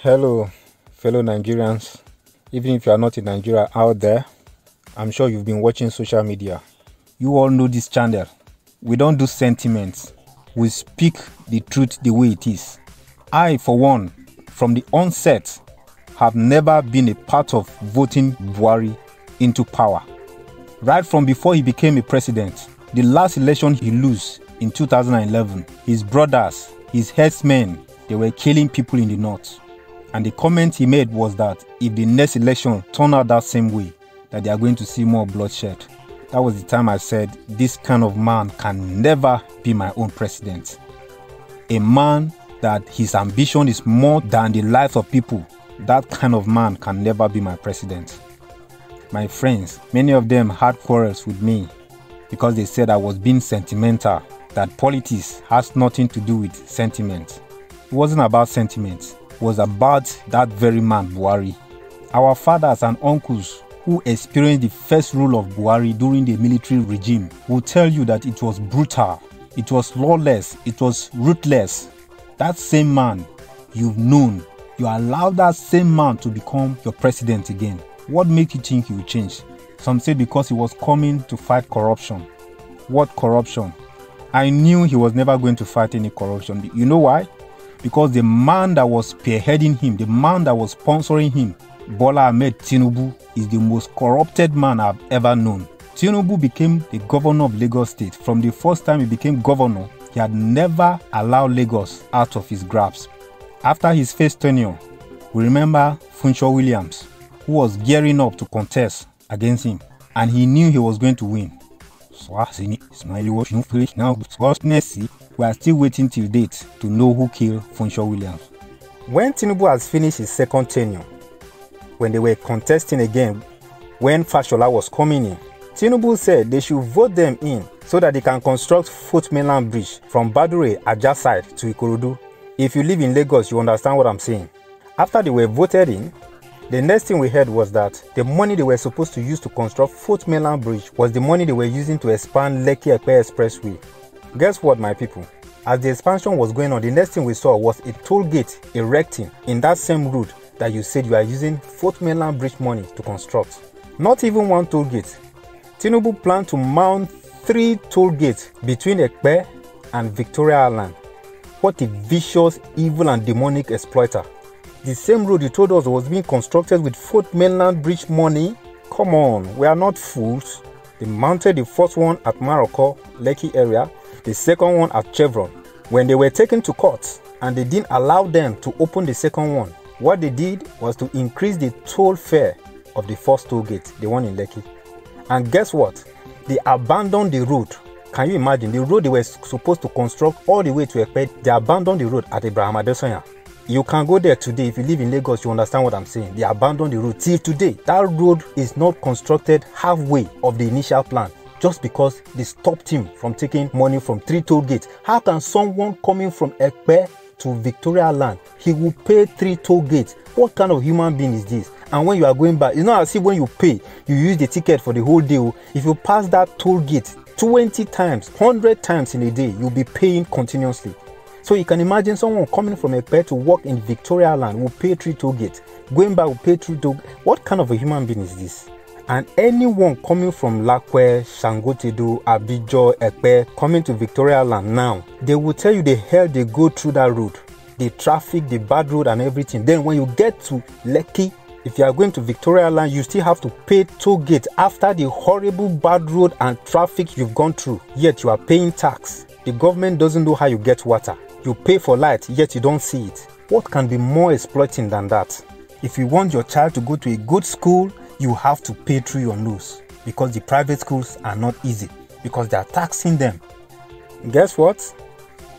Hello, fellow Nigerians. Even if you are not in Nigeria out there, I'm sure you've been watching social media. You all know this channel. We don't do sentiments. We speak the truth the way it is. I, for one, from the onset, have never been a part of voting Buhari into power. Right from before he became a president, the last election he lost in 2011, his brothers, his headsmen, they were killing people in the north. And the comment he made was that if the next election turned out that same way, that they are going to see more bloodshed. That was the time I said, this kind of man can never be my own president. A man that his ambition is more than the lives of people, that kind of man can never be my president. My friends, many of them had quarrels with me because they said I was being sentimental, that politics has nothing to do with sentiment. It wasn't about sentiment. Was about that very man, Buhari. Our fathers and uncles who experienced the first rule of Buhari during the military regime will tell you that it was brutal, it was lawless, it was ruthless. That same man you've known, you allowed that same man to become your president again. What makes you think he will change? Some say because he was coming to fight corruption. What corruption? I knew he was never going to fight any corruption. You know why? Because the man that was spearheading him, the man that was sponsoring him, Bola Ahmed Tinubu, is the most corrupted man I've ever known. Tinubu became the governor of Lagos State. From the first time he became governor, he had never allowed Lagos out of his grasp. After his first tenure, we remember Funsho Williams, who was gearing up to contest against him, and he knew he was going to win. We are still waiting till date to know who killed Funsho Williams. When Tinubu has finished his second tenure, when they were contesting again, when Fashola was coming in, Tinubu said they should vote them in so that they can construct Fourth Mainland Bridge from Badure, Ajah side to Ikorodu. If you live in Lagos, you understand what I'm saying. After they were voted in, the next thing we heard was that the money they were supposed to use to construct Fourth Mainland Bridge was the money they were using to expand Lekki Epe Expressway. Guess what, my people? As the expansion was going on, the next thing we saw was a toll gate erecting in that same road that you said you are using Fourth Mainland Bridge money to construct. Not even one toll gate. Tinubu planned to mount 3 toll gates between Ekpe and Victoria Island. What a vicious, evil and demonic exploiter. The same road you told us was being constructed with Fourth Mainland Bridge money? Come on, we are not fools. They mounted the first one at Maroko, Lekki area, the second one at Chevron. When they were taken to court and they didn't allow them to open the second one, what they did was to increase the toll fare of the first toll gate, the one in Lekki. And guess what? They abandoned the road. Can you imagine? The road they were supposed to construct all the way to Ekpe, they abandoned the road at Abraham Adesanya. You can go there today. If you live in Lagos, you understand what I'm saying. They abandoned the road till today. That road is not constructed halfway of the initial plan, just because they stopped him from taking money from 3 toll gates. How can someone coming from Ekpe to Victoria Land, he will pay 3 toll gates? What kind of human being is this? And when you are going back, it's not as if when you pay, you use the ticket for the whole day. If you pass that toll gate 20 times, 100 times in a day, you'll be paying continuously. So you can imagine someone coming from Ekpe to work in Victoria Land will pay 3 toll gates. Going back will pay 3 toll gates. What kind of a human being is this? And anyone coming from Lakwe, Shangotedo, Abijo, Ekpe, coming to Victoria Land now, they will tell you the hell they go through that road. The traffic, the bad road and everything. Then when you get to Lekki, if you are going to Victoria Land, you still have to pay toll gate after the horrible bad road and traffic you've gone through. Yet you are paying tax. The government doesn't know how you get water. You pay for light, yet you don't see it. What can be more exploiting than that? If you want your child to go to a good school, you have to pay through your nose, because the private schools are not easy, because they are taxing them. Guess what?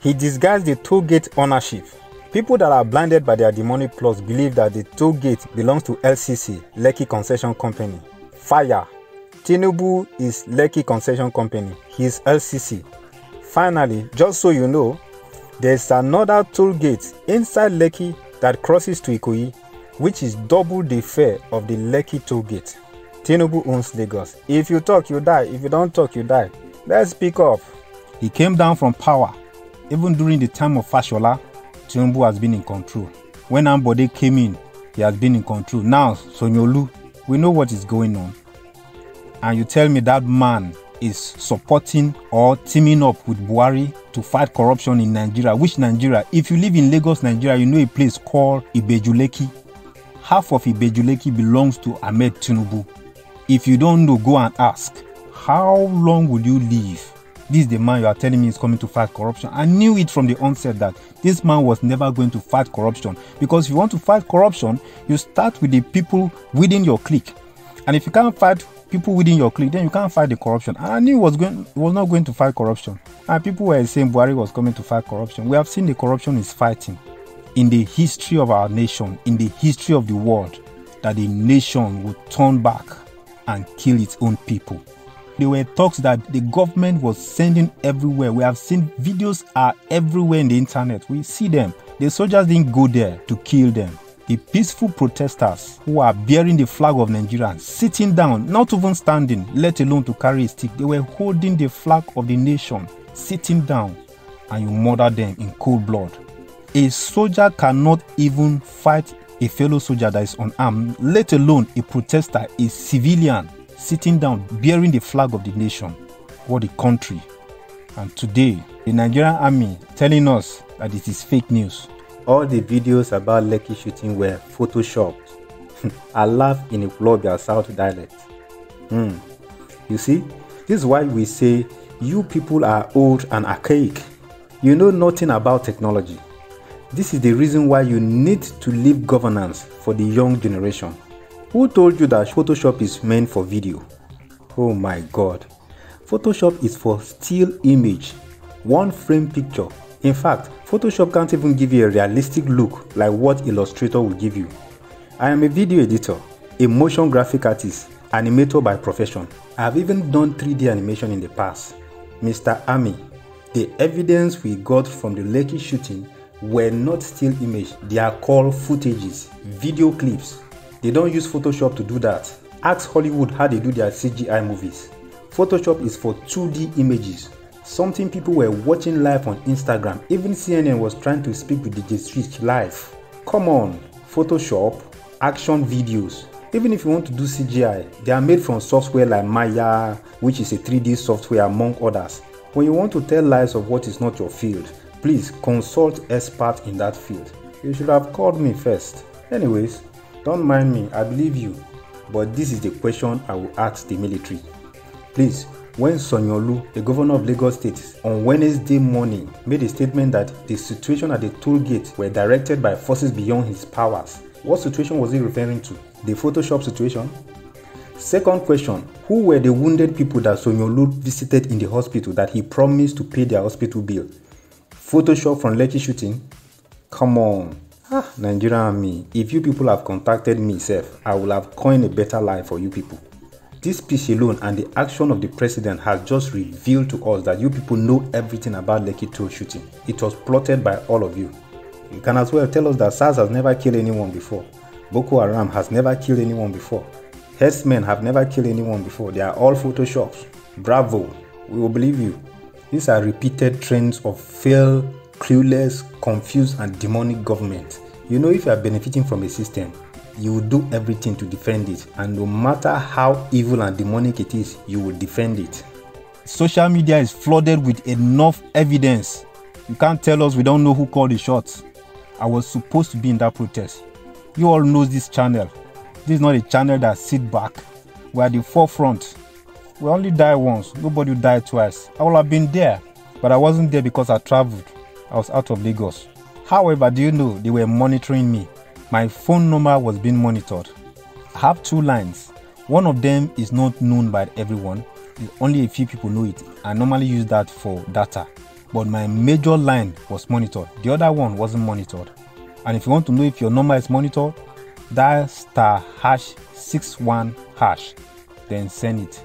He disguised the toll gate ownership. People that are blinded by their demonic plots believe that the toll gate belongs to LCC, Lekki Concession Company. Fire. Tinubu is Lekki Concession Company. He is LCC. Finally, just so you know, there's another toll gate inside Lekki that crosses to Ikoyi, which is double the fare of the Lekki toll gate. Tinubu owns Lagos. If you talk, you die. If you don't talk, you die. Let's speak up. He came down from power. Even during the time of Fashola, Tinubu has been in control. When Ambode came in, he has been in control. Now, Sanwo-Olu, we know what is going on. And you tell me that man is supporting or teaming up with Buhari to fight corruption in Nigeria. Which Nigeria? If you live in Lagos, Nigeria, you know a place called Ibeju-Lekki. Half of Ibeju-Lekki belongs to Ahmed Tinubu. If you don't know, go and ask. How long will you live? This is the man you are telling me is coming to fight corruption. I knew it from the onset that this man was never going to fight corruption. Because if you want to fight corruption, you start with the people within your clique. And if you can't fight people within your clique, then you can't fight the corruption. And I knew he was not going to fight corruption. And people were saying Buhari was coming to fight corruption. We have seen the corruption is fighting in the history of our nation, in the history of the world, that the nation would turn back and kill its own people. There were talks that the government was sending everywhere. We have seen videos are everywhere in the internet. We see them. The soldiers didn't go there to kill them. The peaceful protesters who are bearing the flag of Nigeria, sitting down, not even standing, let alone to carry a stick. They were holding the flag of the nation, sitting down, and you murder them in cold blood. A soldier cannot even fight a fellow soldier that is unarmed, let alone a protester, a civilian, sitting down, bearing the flag of the nation or the country. And today, the Nigerian army telling us that it is fake news. All the videos about Lekki shooting were photoshopped. I laugh in a Fulobia South dialect. You see, this is why we say you people are old and archaic. You know nothing about technology. This is the reason why you need to leave governance for the young generation. Who told you that Photoshop is meant for video? Oh my God. Photoshop is for still image, one frame picture. In fact, Photoshop can't even give you a realistic look like what Illustrator will give you. I am a video editor, a motion graphic artist, animator by profession. I have even done 3D animation in the past. Mr. Army, the evidence we got from the Lekki shooting were not still image. They are called footages, video clips. They don't use Photoshop to do that. Ask Hollywood how they do their CGI movies. Photoshop is for 2D images. Something people were watching live on Instagram. Even CNN was trying to speak with DJ Switch live. Come on, Photoshop, action videos. Even if you want to do CGI, they are made from software like Maya, which is a 3D software among others. When you want to tell lies of what is not your field, please consult experts in that field. You should have called me first. Anyways, don't mind me, I believe you. But this is the question I will ask the military. Please, when Sanwo-Olu, the governor of Lagos State, on Wednesday morning made a statement that the situation at the toll gate were directed by forces beyond his powers, what situation was he referring to? The Photoshop situation? Second question, who were the wounded people that Sanwo-Olu visited in the hospital that he promised to pay their hospital bill? Photoshop from Lekki shooting? Come on. Nigerian army, if you people have contacted me, I will have coined a better life for you people. This piece alone and the action of the president has just revealed to us that you people know everything about Lekki toll shooting. It was plotted by all of you. You can as well tell us that SARS has never killed anyone before. Boko Haram has never killed anyone before. Herdsmen have never killed anyone before. They are all photoshops. Bravo, we will believe you. These are repeated trends of failed, clueless, confused and demonic government. You know, if you are benefiting from a system, you will do everything to defend it, and no matter how evil and demonic it is, you will defend it. Social media is flooded with enough evidence. You can't tell us we don't know who called the shots. I was supposed to be in that protest. You all know this channel. This is not a channel that sit back. We are at the forefront. We only die once. Nobody died twice. I would have been there, but I wasn't there because I traveled. I was out of Lagos. However, do you know they were monitoring me? My phone number was being monitored. I have 2 lines. One of them is not known by everyone. Only a few people know it. I normally use that for data. But my major line was monitored. The other one wasn't monitored. And if you want to know if your number is monitored, dial *61#, then send it.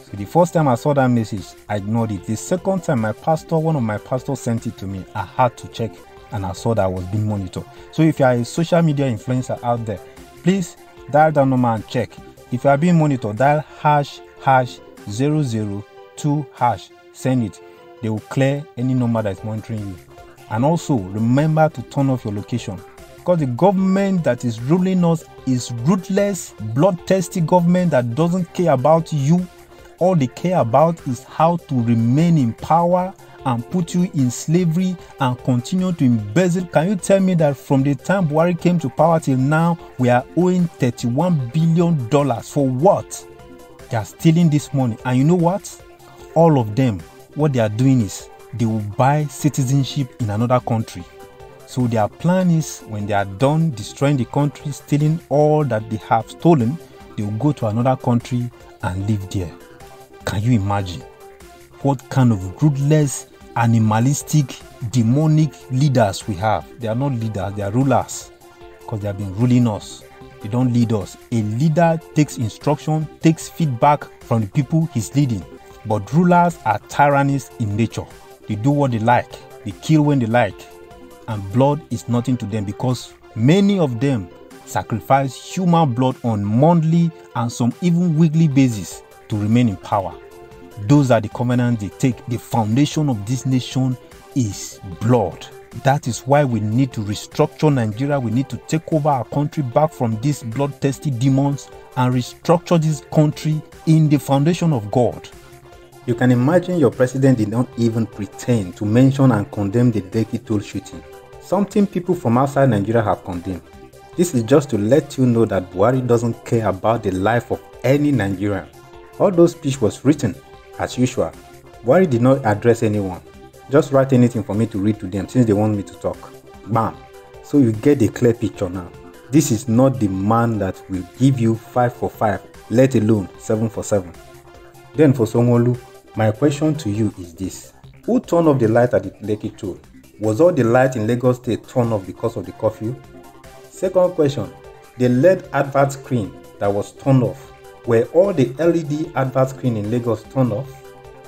So the first time I saw that message, I ignored it. The second time one of my pastors sent it to me, I had to check and I saw that I was being monitored. So if you are a social media influencer out there, please dial that number and check. If you are being monitored, dial #0020 #92# send it. They will clear any number that is monitoring you. And also remember to turn off your location, because the government that is ruling us is ruthless, bloodthirsty government that doesn't care about you. All they care about is how to remain in power and put you in slavery and continue to embezzle. Can you tell me that from the time Buhari came to power till now, we are owing $31 billion? For what? They are stealing this money. And you know what? All of them, what they are doing is they will buy citizenship in another country. So their plan is, when they are done destroying the country, stealing all that they have stolen, they will go to another country and live there. Can you imagine what kind of ruthless, animalistic, demonic leaders we have? They are not leaders, they are rulers, because they have been ruling us. They don't lead us. A leader takes instruction, takes feedback from the people he's leading. But rulers are tyrannies in nature. They do what they like, they kill when they like, and blood is nothing to them, because many of them sacrifice human blood on monthly and some even weekly basis to remain in power. Those are the covenants they take. The foundation of this nation is blood. That is why we need to restructure Nigeria. We need to take over our country back from these bloodthirsty demons and restructure this country in the foundation of God. You can imagine your president did not even pretend to mention and condemn the Lekki Toll shooting, something people from outside Nigeria have condemned. This is just to let you know that Buhari doesn't care about the life of any Nigerian. Although speech was written, as usual, Buhari did not address anyone. Just write anything for me to read to them since they want me to talk. Bam! So you get a clear picture now. This is not the man that will give you 5 for 5, let alone 7 for 7. Then for Sanwo-Olu, my question to you is this. Who turned off the light at the Lekki Toll? Was all the light in Lagos State turned off because of the curfew? Second question, the LED advert screen that was turned off, were all the LED advert screen in Lagos turned off?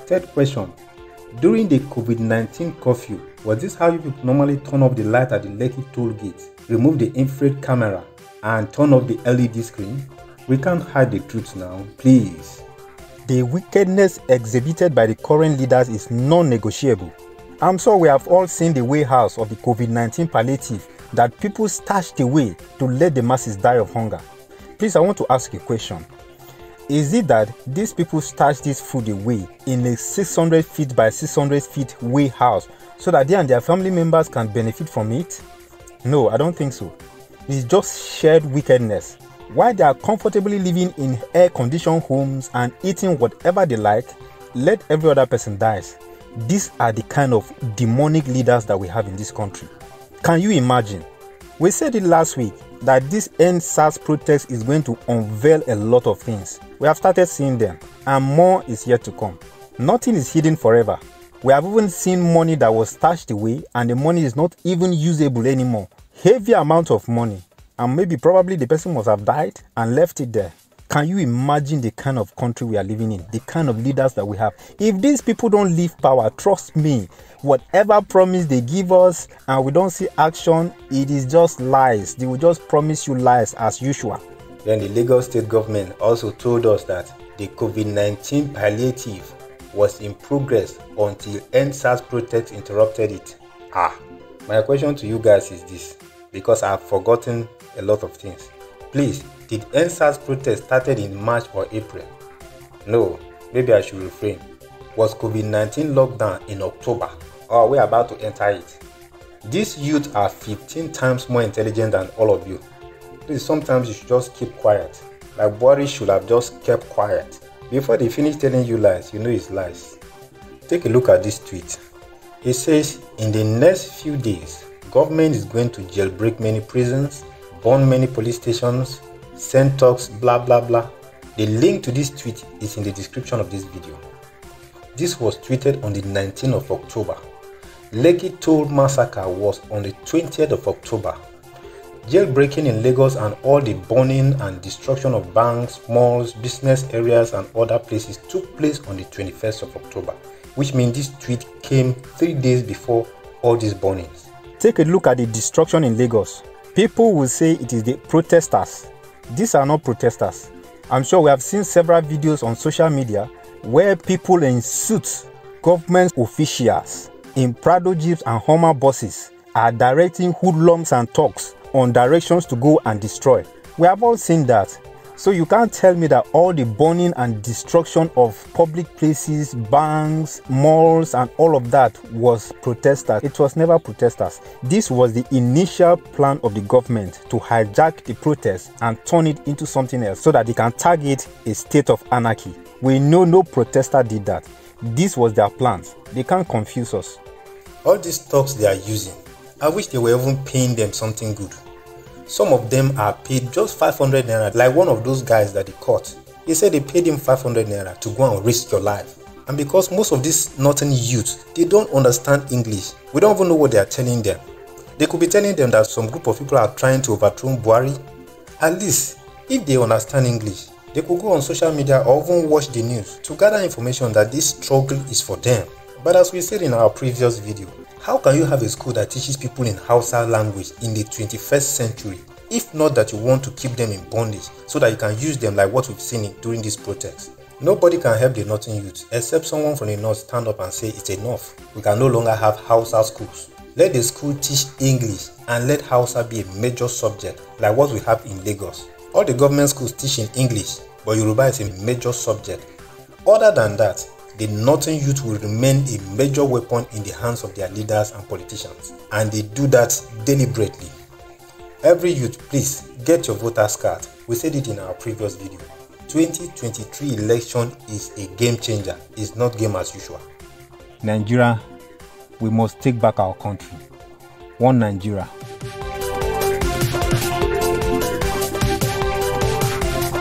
Third question, during the COVID-19 curfew, was this how you people normally turn off the light at the Lekki Toll gate, remove the infrared camera, and turn off the LED screen? We can't hide the truth now, please. The wickedness exhibited by the current leaders is non-negotiable. I'm sure we have all seen the warehouse of the COVID-19 palliative that people stashed away to let the masses die of hunger. Please, I want to ask a question. Is it that these people stashed this food away in a 600 feet by 600 feet warehouse so that they and their family members can benefit from it? No, I don't think so. It's just shared wickedness. While they are comfortably living in air-conditioned homes and eating whatever they like, let every other person die. These are the kind of demonic leaders that we have in this country. Can you imagine? We said it last week that this End SARS protest is going to unveil a lot of things. We have started seeing them, and more is yet to come. Nothing is hidden forever. We have even seen money that was stashed away and the money is not even usable anymore. Heavy amount of money. And maybe probably the person must have died and left it there. Can you imagine the kind of country we are living in? The kind of leaders that we have? If these people don't leave power, trust me, whatever promise they give us and we don't see action, it is just lies. They will just promise you lies as usual. Then the Lagos State government also told us that the COVID-19 palliative was in progress until End SARS protest interrupted it. My question to you guys is this, because I've forgotten a lot of things. Please, did End SARS protest started in March or April? No, maybe I should refrain. Was COVID-19 lockdown in October? Or we're about to enter it? These youth are 15 times more intelligent than all of you. Please, sometimes you should just keep quiet. Like Buhari should have just kept quiet. Before they finish telling you lies, you know it's lies. Take a look at this tweet. It says, in the next few days, government is going to jailbreak many prisons, burn many police stations, send talks, blah blah blah. The link to this tweet is in the description of this video. This was tweeted on the 19th of October. Lekki Toll massacre was on the 20th of October. Jailbreaking in Lagos and all the burning and destruction of banks, malls, business areas and other places took place on the 21st of October, which means this tweet came 3 days before all these burnings. Take a look at the destruction in Lagos. People will say it is the protesters. These are not protesters. I'm sure we have seen several videos on social media where people in suits, government officials in Prado jeeps and Hummer buses are directing hoodlums and thugs on directions to go and destroy. We have all seen that. So you can't tell me that all the burning and destruction of public places, banks, malls and all of that was protesters. It was never protesters. This was the initial plan of the government to hijack the protest and turn it into something else so that they can target a state of anarchy. We know no protester did that. This was their plans. They can't confuse us. All these talks they are using, I wish they were even paying them something good. Some of them are paid just 500 naira, like one of those guys that they caught. They said they paid him 500 naira to go and risk your life. And because most of these northern youth, they don't understand English. We don't even know what they are telling them. They could be telling them that some group of people are trying to overthrow Buhari. At least, if they understand English, they could go on social media or even watch the news to gather information that this struggle is for them. But as we said in our previous video, how can you have a school that teaches people in Hausa language in the 21st century, if not that you want to keep them in bondage so that you can use them like what we've seen during this protest? Nobody can help the northern youth except someone from the north stand up and say it's enough. We can no longer have Hausa schools. Let the school teach English and let Hausa be a major subject like what we have in Lagos. All the government schools teach in English, but Yoruba is a major subject. Other than that, the northern youth will remain a major weapon in the hands of their leaders and politicians, and they do that deliberately. Every youth, please get your voters card. We said it in our previous video. 2023 election is a game changer. It's not game as usual. Nigeria, we must take back our country. One Nigeria.